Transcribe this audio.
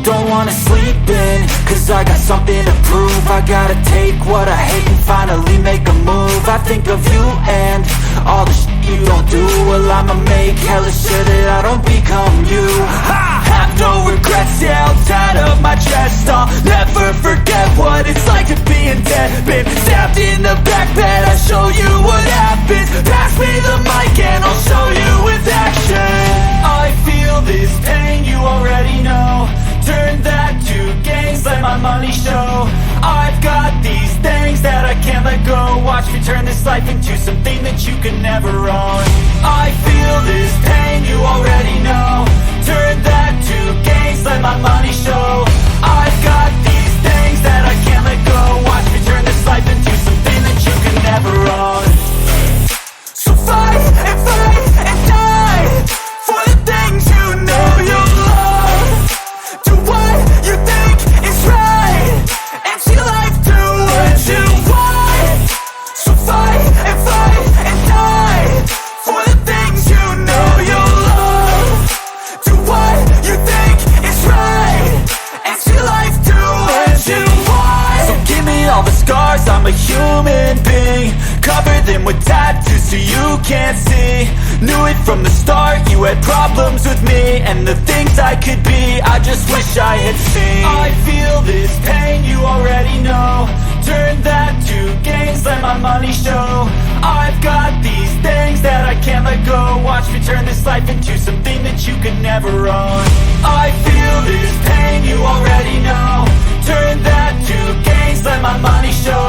don't wanna sleep in, cause I got something to prove. I gotta take what I hate and finally make a move. I think of you and all the shit you don't do. Well, I'ma make hella sure that I don't become you. I have no regrets, yeah, I'll tie up my chest. I'll never forget what it's like to being dead. Been stabbed in the back bed, I'll show you what happens. Pass me the mic and I'll show you with action. I feel this pain, you already know. Turn that to gains, let my money show. I've got these things that I can't let go. Watch me turn this life into something that you could never own. I feel this pain, you already know. Turn that to gains, let my money show. I've got these things that I can't let go. Watch me turn this life into something that you could never own. So fight and die for the things you know you love. Do what you think is right and see life do what you want. So fight and die for the things you know you love. Do what you think is right and see life do what you want. So give me all the scars, I'm a human being. Cover them with tattoos so you can't see. Knew it from the start, you had problems with me and the things I could be, I just wish I had seen. I feel this pain, you already know. Turn that to gains, let my money show. I've got these things that I can't let go. Watch me turn this life into something that you could never own. I feel this pain, you already know. Turn that to gains, let my money show.